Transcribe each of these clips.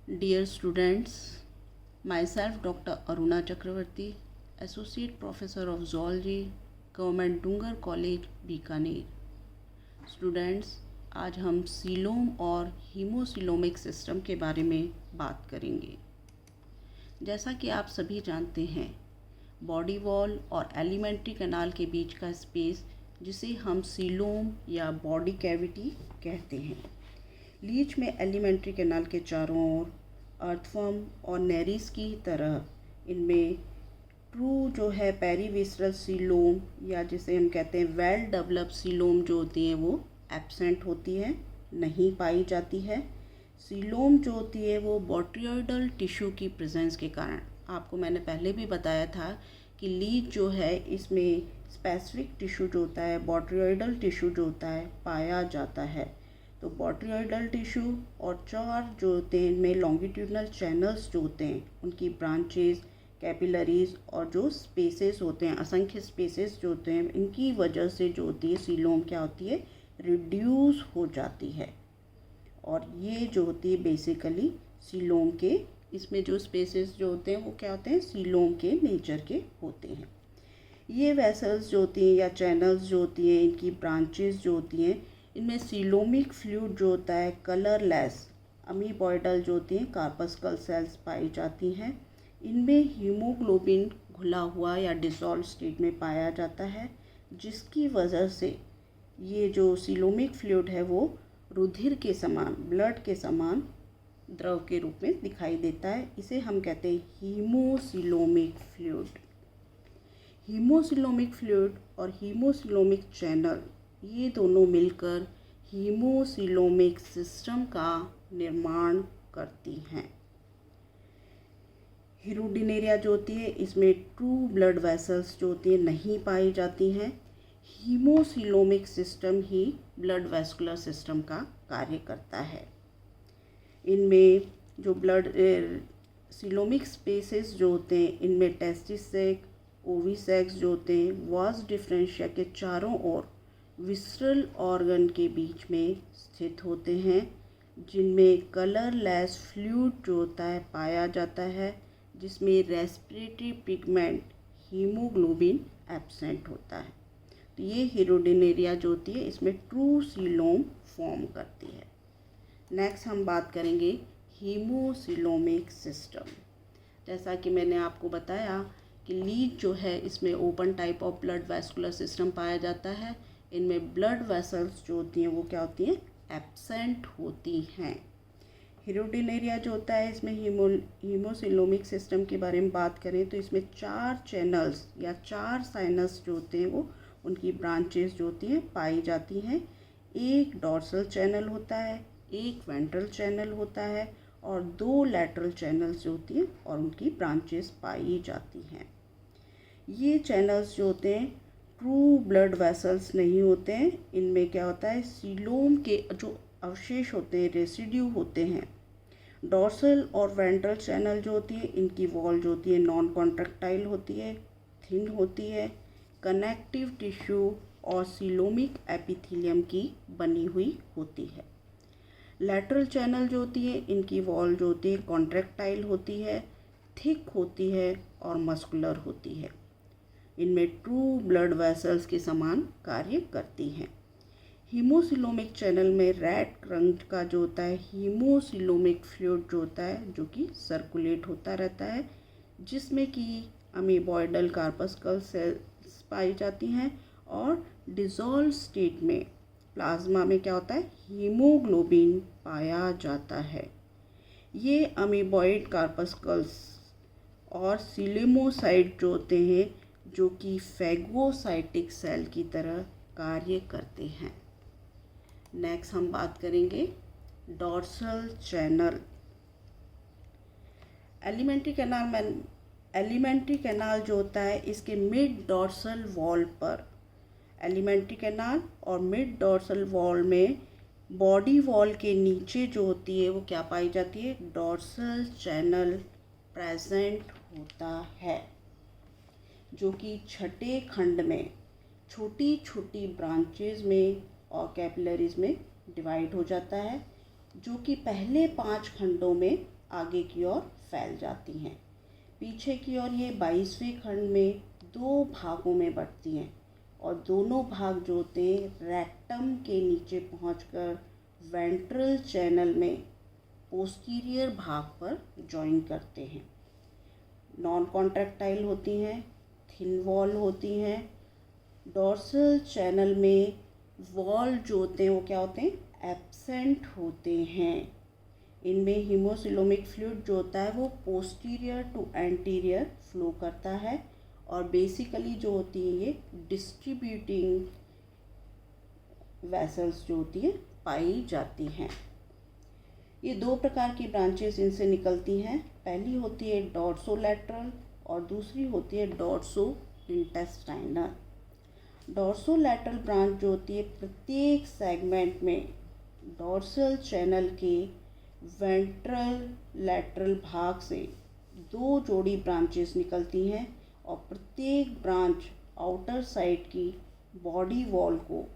Dear students, myself Dr. Aruna Chakravarti, Associate Professor of Zoology, Government Dungar College, Bikaner. Students, आज हम coelom और हीमोसिलोमिक system के बारे में बात करेंगे। जैसा कि आप सभी जानते हैं, बॉडी वॉल और एलिमेंट्री कैनाल के बीच का स्पेस, जिसे हम सीलोम या बॉडी कैविटी कहते हैं, लीच में एलिमेंट्री कैनाल के चारों ओर अर्थवर्म और नेरिस की तरह इनमें ट्रू जो है पेरीविसरल सीलोम या जिसे हम कहते हैं वेल डेवलप्ड सीलोम जो होती है वो एब्सेंट होती है, नहीं पाई जाती है। सीलोम जो होती है वो बोट्रियोइडल टिश्यू की प्रेजेंस के कारण, आपको मैंने पहले भी बताया था कि लीच जो है इसमें स्पेसिफिक टिश्यू जो होता है, बोट्रियोइडल टिश्यू जो होता है पाया जाता है। तो बोट्रियोइडल टिश्यू और चार जो होते हैं इनमें लॉन्गिट्यूडनल चैनल्स जो होते हैं, उनकी ब्रांचेस, कैपिलरीज और जो स्पेसेस होते हैं, असंख्य स्पेसेस जो होते हैं, इनकी वजह से जो होती है सीलोम क्या होती है, रिड्यूस हो जाती है। और ये जो होती है बेसिकली सीलोम के, इसमें जो स्पेसेस जो होते हैं वो क्या होते हैं, सीलोम के नेचर के होते हैं। ये वेसल्स जो होती हैं या चैनल्स जो होती हैं, इनकी ब्रांचेस जो होती हैं, इनमें सीलोमिक फ्लूइड जो होता है कलरलेस अमीबॉइडल जो होती हैं कार्पस्कल सेल्स पाई जाती हैं। इनमें हीमोग्लोबिन घुला हुआ या डिसॉल्व स्टेट में पाया जाता है, जिसकी वजह से ये जो सीलोमिक फ्लूइड है वो रुधिर के समान, ब्लड के समान द्रव के रूप में दिखाई देता है। इसे हम कहते हैं हीमोसिलोमिक फ्लूइड। हीमोसिलोमिक फ्लूइड और हीमोसिलोमिक चैनल ये दोनों मिलकर हीमोसिलोमिक सिस्टम का निर्माण करती हैं। हीरोडिनेरिया जो होती है इसमें ट्रू ब्लड वेसल्स जो होती है नहीं पाई जाती हैं। हीमोसिलोमिक सिस्टम ही ब्लड वेस्कुलर सिस्टम का कार्य करता है। इनमें जो ब्लड सिलोमिक स्पेसेस जो होते हैं, इनमें टेस्टिस सेक, ओविसेक्स जो होते हैं, वास डिफरेंशिया के चारों ओर विसरल ऑर्गन के बीच में स्थित होते हैं, जिनमें कलरलेस फ्लूइड जो होता है पाया जाता है, जिसमें रेस्पिरेटरी पिगमेंट हीमोग्लोबिन एब्सेंट होता है। तो ये हीरोडिनेरिया जो होती है इसमें ट्रू सीलोम फॉर्म करती है। नेक्स्ट हम बात करेंगे हीमोसिलोमिक सिस्टम। जैसा कि मैंने आपको बताया कि लीच जो है इसमें open type of blood vascular system पाया जाता है। इनमें ब्लड वेसल्स जो होती हैं वो क्या होती हैं, एब्सेंट होती हैं। हीरोडिनेरिया जो होता है इसमें हीमोसिलोमिक सिस्टम के बारे में बात करें तो इसमें चार चैनल्स या चार साइनस जो होते हैं वो उनकी ब्रांचेस जो होती हैं पाई जाती हैं। एक डॉर्सल चैनल होता है, एक वेंट्रल चैनल होता है और दो लैटरल चैनल्स जो होती हैं और उनकी ब्रांचेस पाई जाती हैं। ये चैनल्स जो होते हैं ट्रू ब्लड वेसल्स नहीं होते हैं। इनमें क्या होता है, सीलोम के जो अवशेष होते हैं, रेसिड्यू होते हैं। डॉर्सल और वेंट्रल चैनल जो होती है इनकी वॉल जो होती है नॉन कॉन्ट्रैक्टाइल होती है, थिन होती है, कनेक्टिव टिश्यू और सीलोमिक एपिथेलियम की बनी हुई होती है। लैटरल चैनल जो होती है इनकी वॉल जो होती है कॉन्ट्रैक्टाइल होती है, थिक होती है और मस्कुलर होती है। इनमें ट्रू ब्लड वेसल्स के समान कार्य करती हैं। हीमोसिलोमिक चैनल में रेड रंग का जो होता है हीमोसिलोमिक फ्लूइड जो होता है, जो कि सर्कुलेट होता रहता है, जिसमें कि अमीबॉइडल कार्पस्कल सेल्स पाई जाती हैं और डिसॉल्व स्टेट में प्लाज्मा में क्या होता है, हीमोग्लोबिन पाया जाता है। ये अमीबॉइड कार्पस्कल्स और सीलेमोसाइट जो होते हैं, जो कि फैगोसाइटिक सेल की तरह कार्य करते हैं। नेक्स्ट हम बात करेंगे डॉर्सल चैनल। एलिमेंट्री कैनाल जो होता है इसके मिड डॉर्सल वॉल पर, एलिमेंट्री कैनाल और मिड डॉर्सल वॉल में बॉडी वॉल के नीचे जो होती है वो क्या पाई जाती है, डॉर्सल चैनल प्रेजेंट होता है, जो कि छठे खंड में छोटी छोटी ब्रांचेज में और कैपिलरीज में डिवाइड हो जाता है, जो कि पहले 5 खंडों में आगे की ओर फैल जाती हैं। पीछे की ओर ये 22वें खंड में 2 भागों में बंटती हैं और दोनों भाग जो होते हैं रेक्टम के नीचे पहुंचकर वेंट्रल चैनल में पोस्टीरियर भाग पर जॉइन करते हैं। नॉन कॉन्ट्रैक्टाइल होती हैं, थिन वॉल होती हैं। डॉर्सल चैनल में वॉल जो होते हैं वो क्या होते हैं, एब्सेंट होते हैं। इनमें हीमोसिलोमिक फ्लूइड जो होता है वो पोस्टीरियर टू एंटीरियर फ्लो करता है और बेसिकली जो होती है ये डिस्ट्रीब्यूटिंग वेसल्स जो होती है पाई जाती हैं। ये 2 प्रकार की ब्रांचेस इनसे निकलती हैं। पहली होती है डॉर्सोलैटरल और दूसरी होती है डॉर्सो इंटेस्टाइनल। डॉर्सोलैटरल ब्रांच जो होती है प्रत्येक सेगमेंट में डॉर्सल चैनल के वेंट्रल लैटरल भाग से 2 जोड़ी ब्रांचेस निकलती हैं और प्रत्येक ब्रांच आउटर साइड की बॉडी वॉल को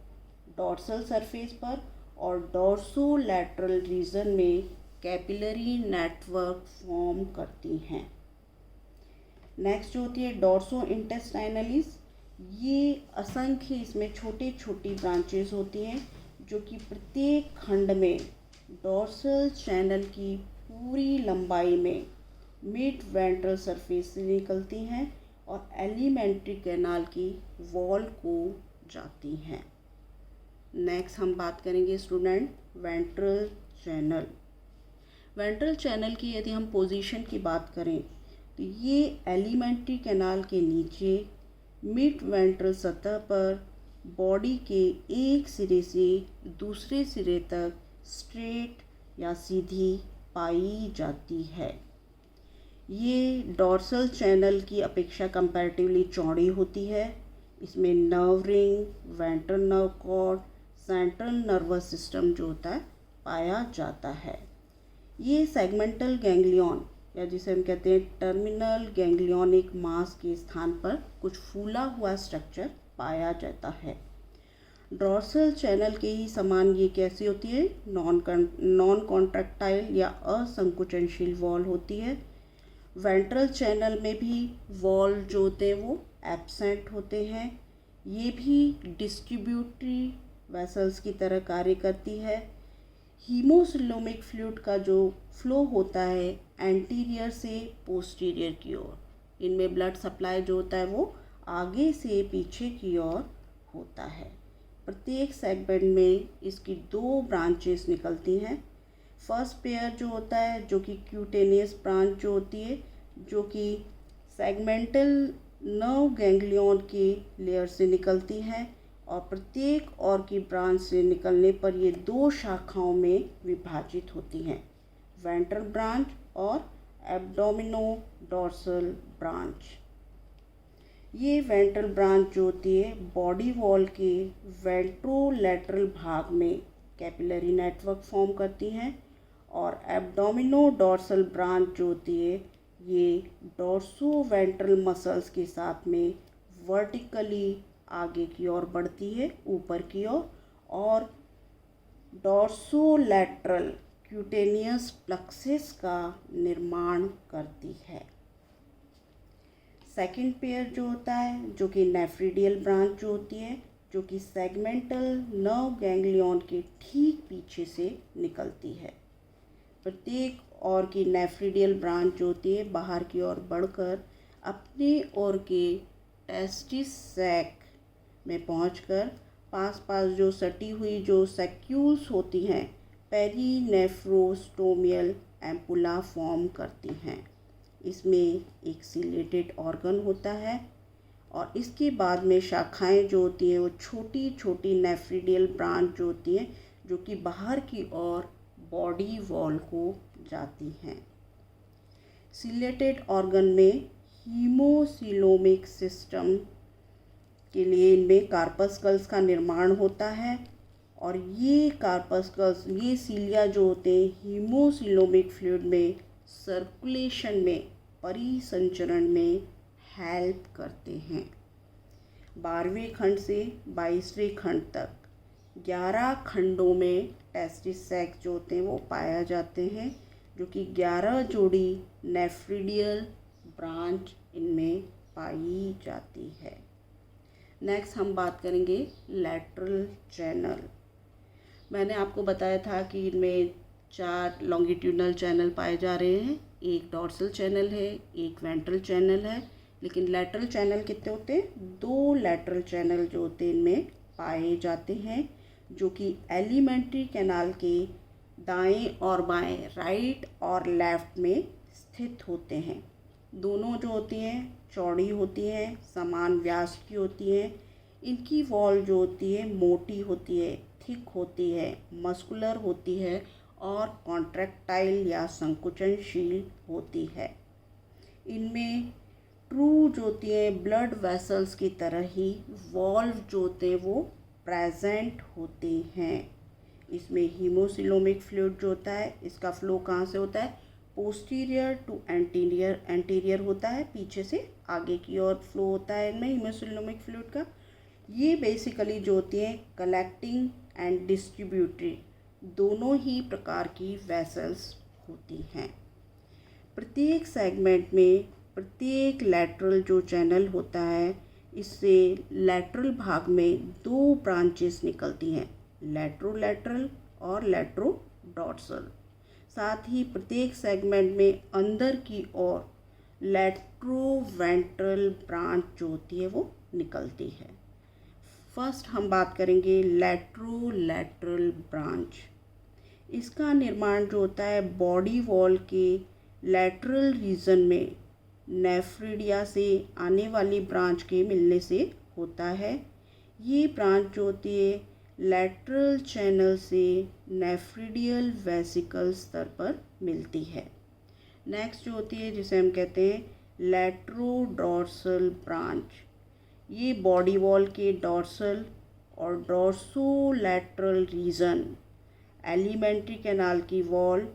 डॉर्सल सरफेस पर और डॉर्सोलैटरल रीजन में कैपिलरी नेटवर्क फॉर्म करती हैं। नेक्स्ट जो होती है डॉर्सो इंटेस्टाइनलिस। ये असंख्य इसमें छोटी छोटी ब्रांचेस होती हैं जो कि प्रत्येक खंड में डॉर्सल चैनल की पूरी लंबाई में मिड वेंट्रल सरफेस से निकलती हैं और एलिमेंट्री कैनाल की वॉल को जाती हैं। नेक्स्ट हम बात करेंगे student ventral channel. Ventral channel की यदि हम पोजीशन की बात करें तो ये एलिमेंट्री कैनाल के नीचे मिड वेंट्रल सतह पर बॉडी के एक सिरे से दूसरे सिरे तक स्ट्रेट या सीधी पाई जाती है। ये डॉर्सल चैनल की अपेक्षा कंपैरेटिवली चौड़ी होती है। इसमें nerve ring, ventral nerve cord, central nervous system जो होता है पाया जाता है। ये सेगमेंटल गैंग्लियन या जिसे हम कहते हैं टर्मिनल गैंग्लियोनिक मास के स्थान पर कुछ फूला हुआ स्ट्रक्चर पाया जाता है। डॉर्सल चैनल के ही समान ये कैसी होती है, नॉन कॉन्ट्रैक्टाइल या असंकुचनशील वॉल होती है। वेंट्रल चैनल में भी वॉल जो होते हैं वो एब्सेंट होते हैं। ये भी डिस्ट्रीब्यूटरी वेसल्स की तरह कार्य करती है। हीमोसिलोमिक फ्लूइड का जो फ्लो होता है एंटीरियर से पोस्टीरियर की ओर, इनमें ब्लड सप्लाई जो होता है वो आगे से पीछे की ओर होता है। प्रत्येक सेगमेंट में इसकी 2 ब्रांचेस निकलती हैं। फर्स्ट पेयर जो होता है जो कि क्यूटेनियस ब्रांच जो होती है, जो कि सेगमेंटल नर्व गैंग्लियन के लेयर से निकलती है और प्रत्येक और की ब्रांच से निकलने पर ये 2 शाखाओं में विभाजित होती हैं, वेंट्रल ब्रांच और एब्डोमिनो डॉर्सल ब्रांच। ये वेंट्रल ब्रांच जो होती है बॉडी वॉल के वेंट्रोलैटरल भाग में कैपिलरी नेटवर्क फॉर्म करती हैं और एब्डोमिनो डॉर्सल ब्रांच जो होती है ये डॉर्सो वेंट्रल मसल्स के साथ में वर्टिकली आगे की ओर बढ़ती है, ऊपर की ओर, और डॉर्सोलैटरल क्यूटेनियस प्लक्सिस का निर्माण करती है। सेकंड पेयर जो होता है जो कि नेफ्रिडियल ब्रांच जो होती है, जो कि सेगमेंटल नर्व गैंग्लियन के ठीक पीछे से निकलती है। प्रत्येक और की नेफ्रिडियल ब्रांच जो होती है बाहर की ओर बढ़कर अपने ओर के टेस्टिस सैक में पहुंचकर पास जो सटी हुई जो सैक्यूल्स होती हैं पेरीनेफ्रोस्टोमियल एम्पुला फॉर्म करती हैं। इसमें एक सिलेटेड ऑर्गन होता है और इसके बाद में शाखाएं जो होती हैं वो छोटी छोटी नेफ्रिडियल ब्रांच जो होती हैं जो कि बाहर की ओर बॉडी वॉल को जाती हैं। सिलेटेड ऑर्गन में हीमोसिलोमिक सिस्टम के लिए इनमें कार्पस्कल्स का निर्माण होता है और ये कार्पस्कल्स, ये सीलिया जो होते हैं हीमोसिलोमिक फ्लूइड में सर्कुलेशन में परिसंचरण में हेल्प करते हैं। 12वें खंड से 22वें खंड तक 11 खंडों में टेस्टिस सैक जो होते हैं वो पाया जाते हैं, जो कि 11 जोड़ी नेफ्रिडियल ब्रांच इनमें पाई जाती है। नेक्स्ट हम बात करेंगे लैटरल चैनल। मैंने आपको बताया था कि इनमें 4 लॉन्गिट्यूडनल चैनल पाए जा रहे हैं, एक डॉर्सल चैनल है, एक वेंट्रल चैनल है, लेकिन लैटरल चैनल कितने होते हैं? 2 लैटरल चैनल जो होते हैं इनमें पाए जाते हैं, जो कि एलिमेंट्री कैनाल के दाएं और बाएं, राइट और लेफ्ट में स्थित होते हैं। दोनों जो होती हैं चौड़ी होती हैं, समान व्यास की होती हैं। इनकी वॉल जो होती है मोटी होती है, थिक होती है, मस्कुलर होती है और कॉन्ट्रैक्टाइल या संकुचनशील होती है। इनमें ट्रू जो होती है ब्लड वेसल्स की तरह ही वॉल्व जो होते हैं वो प्रेजेंट होते हैं। इसमें हीमोसिलोमिक फ्लूइड जो होता है इसका फ्लो कहाँ से होता है? पोस्टीरियर टू एंटीरियर, एंटीरियर होता है, पीछे से आगे की ओर फ्लो होता है इनमें हीमोसिलोमिक फ्लूइड का। ये बेसिकली जो होती हैं कलेक्टिंग एंड डिस्ट्रीब्यूटरी दोनों ही प्रकार की वेसल्स होती हैं। प्रत्येक सेगमेंट में प्रत्येक लैटरल जो चैनल होता है इससे लैटरल भाग में 2 ब्रांचेस निकलती हैं, लैट्रोलैटरल और लैट्रोडॉर्सल। साथ ही प्रत्येक सेगमेंट में अंदर की ओर लैट्रोवेंट्रल ब्रांच जो होती है वो निकलती है। फर्स्ट हम बात करेंगे लैट्रोलैटरल ब्रांच। इसका निर्माण जो होता है बॉडी वॉल के लैटरल रीजन में नेफ्रिडिया से आने वाली ब्रांच के मिलने से होता है। ये ब्रांच जो होती है लैटरल चैनल से नेफ्रिडियल वेसिकल स्तर पर मिलती है। नेक्स्ट जो होती है जिसे हम कहते हैं लैट्रोडॉर्सल ब्रांच, ये बॉडी वॉल के डॉर्सल और डॉर्सोलैटरल रीजन, एलिमेंट्री कैनाल की वॉल,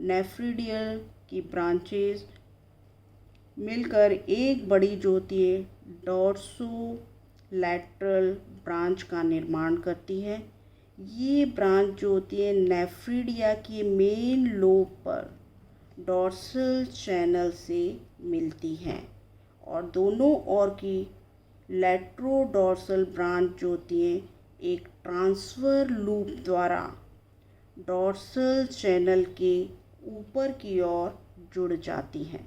नेफ्रिडियल की ब्रांचेस मिलकर एक बड़ी जो होती है डॉर्सोलैटरल ब्रांच का निर्माण करती है। ये ब्रांच जो होती है नेफ्रिडिया के मेन लोब पर डॉर्सल चैनल से मिलती हैं और दोनों ओर की लैट्रोडॉर्सल ब्रांच जो होती है एक ट्रांसफर लूप द्वारा डॉर्सल चैनल के ऊपर की ओर जुड़ जाती हैं।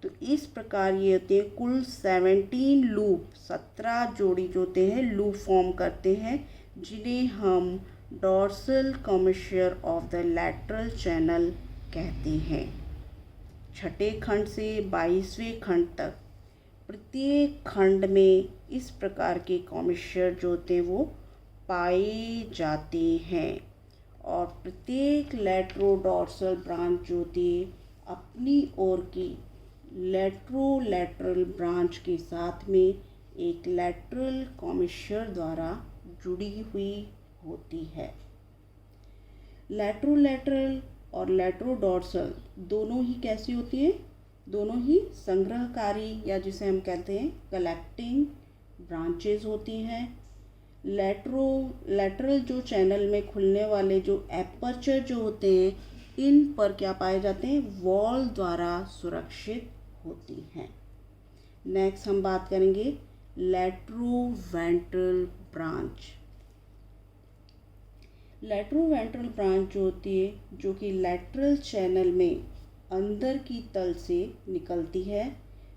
तो इस प्रकार ये होते हैं कुल 17 लूप, 17 जोड़ी जो होते हैं लूप फॉर्म करते हैं, जिन्हें हम dorsal commissure of the lateral channel कहते हैं। छठे खंड से 22वें खंड तक प्रत्येक खंड में इस प्रकार के कॉमर्शियर जो होते हैं वो पाए जाते हैं और प्रत्येक लैट्रोडॉर्सल ब्रांच जो होती है अपनी ओर की लैट्रोलैटरल ब्रांच के साथ में एक लैटरल कॉमर्शियर द्वारा जुड़ी हुई होती है। लैट्रोलैटरल और लैट्रोडॉर्सल दोनों ही कैसी होती है? दोनों ही संग्रहकारी या जिसे हम कहते हैं कलेक्टिंग ब्रांचेज होती हैं। लैटरल जो चैनल में खुलने वाले जो एपर्चर जो होते हैं इन पर क्या पाए जाते हैं? वॉल द्वारा सुरक्षित होती हैं। नेक्स्ट हम बात करेंगे लैट्रोवेंट्रल ब्रांच। लैट्रोवेंट्रल ब्रांच जो होती है जो कि लैटरल चैनल में अंदर की तल से निकलती है।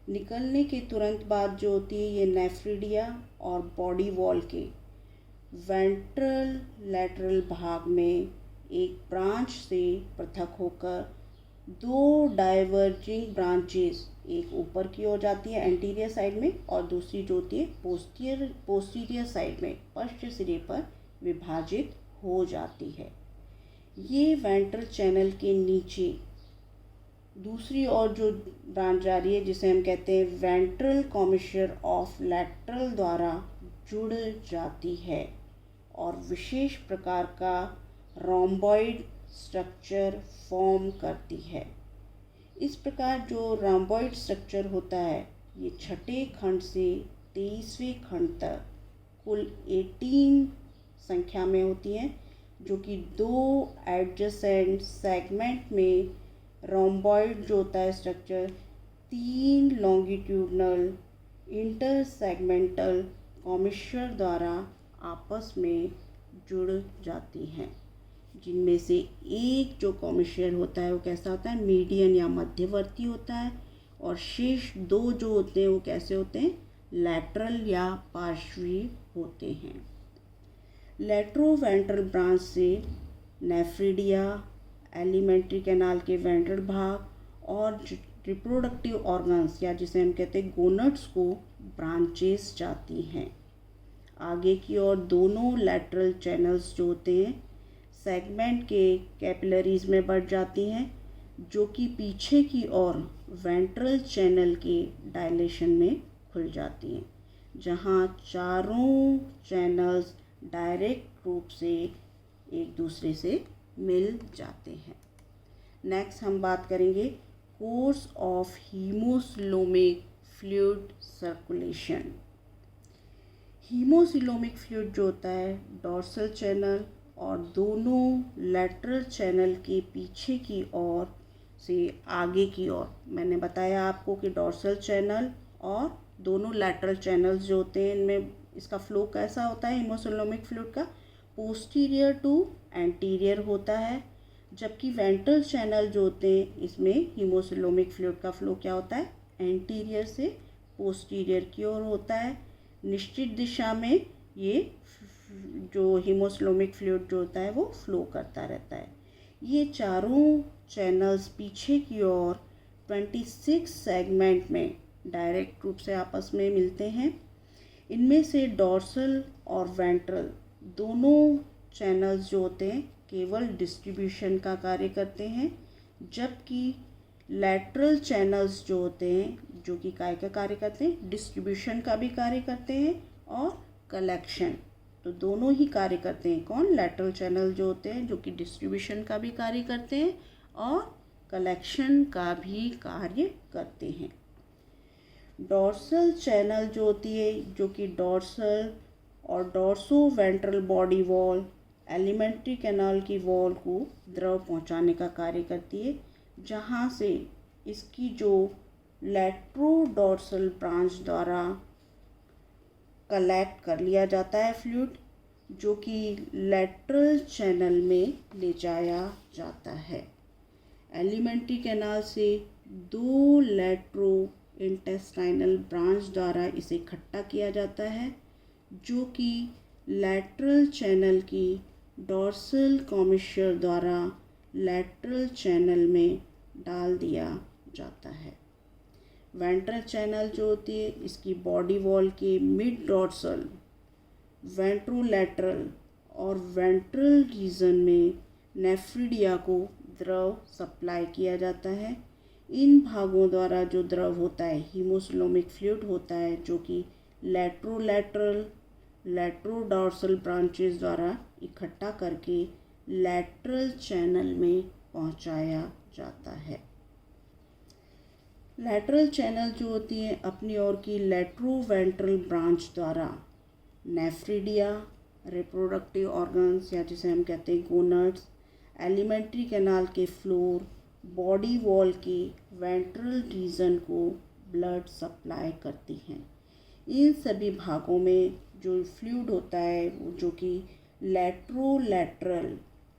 निकलने के तुरंत बाद जो होती है ये नेफ्रिडिया और बॉडी वॉल के वेंट्रल लैटरल भाग में एक ब्रांच से पृथक होकर 2 डाइवर्जिंग ब्रांचेस, एक ऊपर की ओर जाती है एंटीरियर साइड में और दूसरी जो होती है पोस्टीरियर साइड में पश्च सिरे पर विभाजित हो जाती है। ये वेंट्रल चैनल के नीचे दूसरी ओर जो ब्रांच जा रही है जिसे हम कहते हैं वेंट्रल कॉमर्शियर ऑफ लैटरल द्वारा जुड़ जाती है और विशेष प्रकार का रोम्बॉइड स्ट्रक्चर फॉर्म करती है। इस प्रकार जो रोम्बॉइड स्ट्रक्चर होता है ये छठे खंड से 23वें खंड तक कुल 18 संख्या में होती हैं, जो कि 2 एडजेसेंट सेगमेंट में रोम्बॉइड जो होता है स्ट्रक्चर 3 लॉन्गिट्यूडनल इंटरसेगमेंटल कॉमिश्चर द्वारा आपस में जुड़ जाती हैं, जिनमें से एक जो कॉमिश्चर होता है वो कैसा होता है, मीडियन या मध्यवर्ती होता है, और शेष 2 जो होते हैं वो कैसे होते हैं, लैटरल या पार्श्वीय होते हैं। लैट्रोवेंट्रल ब्रांच से नेफ्रिडिया, एलिमेंट्री कैनाल के वेंट्रल भाग और रिप्रोडक्टिव ऑर्गन्स या जिसे हम कहते हैं गोनड्स को ब्रांचेस जाती हैं। आगे की ओर दोनों लैटरल चैनल्स जो होते हैं सेगमेंट के कैपिलरीज में बढ़ जाती हैं, जो कि पीछे की ओर वेंट्रल चैनल के डायलेशन में खुल जाती हैं, जहां चारों चैनल्स डायरेक्ट रूप से एक दूसरे से मिल जाते हैं। नेक्स्ट हम बात करेंगे course of haemocoelomic fluid circulation. Haemocoelomic fluid जो होता है डॉर्सल चैनल और दोनों लैटरल चैनल के पीछे की ओर से आगे की ओर, मैंने बताया आपको कि डॉर्सल चैनल और दोनों लैटरल चैनल्स जो होते हैं इनमें इसका फ्लो कैसा होता है हीमोसिलोमिक फ्लूइड का, पोस्टीरियर टू एंटीरियर होता है, जबकि वेंट्रल चैनल जो होते हैं इसमें हीमोसिलोमिक फ्लूइड का फ्लो क्या होता है, एंटीरियर से पोस्टीरियर की ओर होता है। निश्चित दिशा में ये जो हीमोसिलोमिक फ्लूइड जो होता है वो फ्लो करता रहता है। ये चारों चैनल्स पीछे की ओर 26 सेगमेंट में डायरेक्ट रूप से आपस में मिलते हैं। इनमें से डॉर्सल और वेंट्रल दोनों चैनल्स जो होते हैं केवल डिस्ट्रीब्यूशन का कार्य करते हैं, जबकि लैटरल चैनल्स जो होते हैं जो कि काय का कार्य करते हैं, डिस्ट्रीब्यूशन का भी कार्य करते हैं और कलेक्शन, तो दोनों ही कार्य करते हैं। कौन, लैटरल चैनल जो होते हैं जो कि डिस्ट्रीब्यूशन का भी कार्य करते हैं और कलेक्शन का भी कार्य करते हैं। डॉर्सल चैनल जो होती है जो कि डॉर्सल और dorso ventral body wall alimentary canal की वॉल को द्रव पहुंचाने का कार्य करती है, जहां से इसकी जो लैट्रोडॉर्सल ब्रांच द्वारा कलेक्ट कर लिया जाता है फ्लूइड, जो कि लैटरल चैनल में ले जाया जाता है। एलिमेंट्री कैनाल से 2 लैट्रो इंटेस्टाइनल ब्रांच द्वारा इसे इकट्ठा किया जाता है, जो कि लैटरल चैनल की डॉर्सल कॉमिश्चर द्वारा लैटरल चैनल में डाल दिया जाता है। वेंट्रल चैनल जो होती है इसकी बॉडी वॉल के मिड डॉर्सल, वेंट्रोलैटरल और वेंट्रल रीजन में नेफ्रिडिया को द्रव सप्लाई किया जाता है। इन भागों द्वारा जो द्रव होता है हीमोसिलोमिक फ्लूइड होता है, जो कि लैट्रोलैटरल लैट्रोडॉर्सल ब्रांचेस द्वारा इकट्ठा करके लैटरल चैनल में पहुंचाया जाता है। लैटरल चैनल जो होती है अपनी ओर की लैट्रोवेंट्रल ब्रांच द्वारा नेफ्रिडिया, रिप्रोडक्टिव ऑर्गन्स या जिसे हम कहते हैं गोनड्स, एलिमेंट्री कैनाल के फ्लोर, बॉडी वॉल के वेंट्रल रीजन को ब्लड सप्लाई करती हैं। इन सभी भागों में जो फ्लूइड होता है वो जो कि लैट्रोलैटरल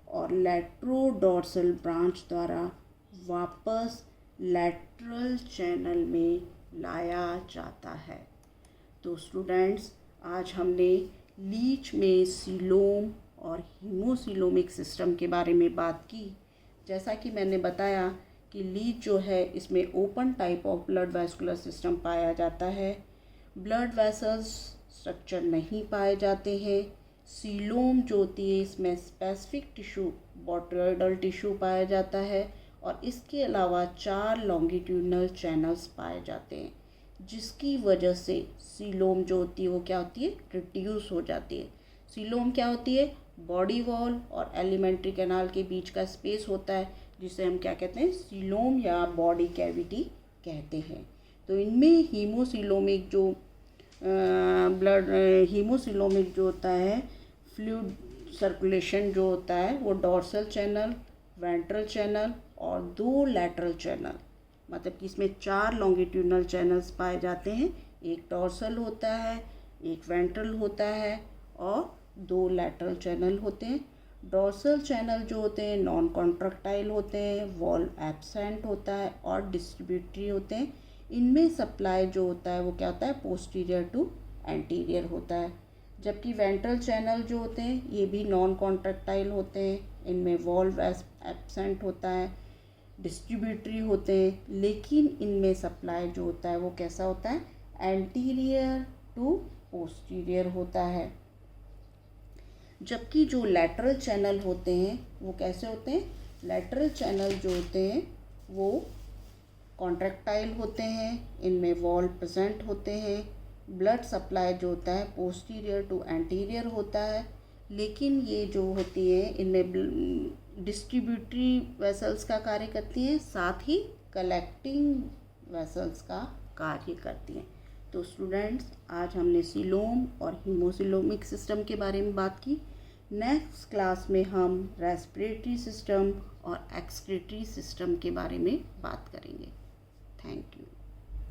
और लैट्रोडॉर्सल ब्रांच द्वारा वापस लैटरल चैनल में लाया जाता है। तो स्टूडेंट्स, आज हमने लीच में सीलोम और हीमोसिलोमिक सिस्टम के बारे में बात की। जैसा कि मैंने बताया कि लीच जो है इसमें open type of blood vascular system पाया जाता है, ब्लड वेसल्स स्ट्रक्चर नहीं पाए जाते हैं। सीलोम जो होती है इसमें स्पेसिफिक टिश्यू बोट्रोइडल टिश्यू पाया जाता है और इसके अलावा 4 लॉन्गिट्यूडनल चैनल्स पाए जाते हैं, जिसकी वजह से सीलोम जो होती है वो क्या होती है, रिड्यूस हो जाती है। सीलोम क्या होती है, बॉडी वॉल और एलिमेंट्री कैनाल के बीच का स्पेस होता है, जिसे हम क्या कहते हैं, सीलोम या बॉडी कैविटी कहते हैं। तो इनमें हीमोसिलोमिक जो हीमोसिलोमिक जो होता है फ्लूइड सर्कुलेशन जो होता है वो डॉर्सल चैनल, वेंट्रल चैनल और 2 लैटरल चैनल, मतलब कि इसमें 4 लॉन्गिट्यूडनल चैनल्स पाए जाते हैं। एक डॉर्सल होता है, एक वेंट्रल होता है और 2 लैटरल चैनल होते हैं। डॉर्सल चैनल जो होते हैं नॉन कॉन्ट्रैक्टाइल होते हैं, वॉल्व एब्सेंट होता है और डिस्ट्रीब्यूटरी होते हैं। इनमें सप्लाई जो होता है वो क्या होता है, पोस्टीरियर टू एंटीरियर होता है। जबकि वेंट्रल चैनल जो होते हैं ये भी नॉन कॉन्ट्रैक्टाइल होते हैं, इनमें वॉल्व एब्सेंट होता है, डिस्ट्रीब्यूटरी होते हैं, लेकिन इनमें सप्लाई जो होता है वो कैसा होता है, एंटीरियर टू पोस्टीरियर होता है। जबकि जो लैटरल चैनल होते हैं वो कैसे होते हैं, लैटरल चैनल जो होते हैं वो कॉन्ट्रैक्टाइल होते हैं, इनमें वॉल्व प्रेजेंट होते हैं, ब्लड सप्लाई जो होता है पोस्टीरियर टू एंटीरियर होता है, लेकिन ये जो होती है इनमें डिस्ट्रीब्यूटरी वेसल्स का कार्य करती हैं, साथ ही कलेक्टिंग वेसल्स का कार्य करती हैं। तो स्टूडेंट्स, आज हमने सीलोम और हीमोसिलोमिक सिस्टम के बारे में बात की। नेक्स्ट क्लास में हम रेस्पिरेटरी सिस्टम और एक्सक्रीटरी सिस्टम के बारे में बात करेंगे। Thank you.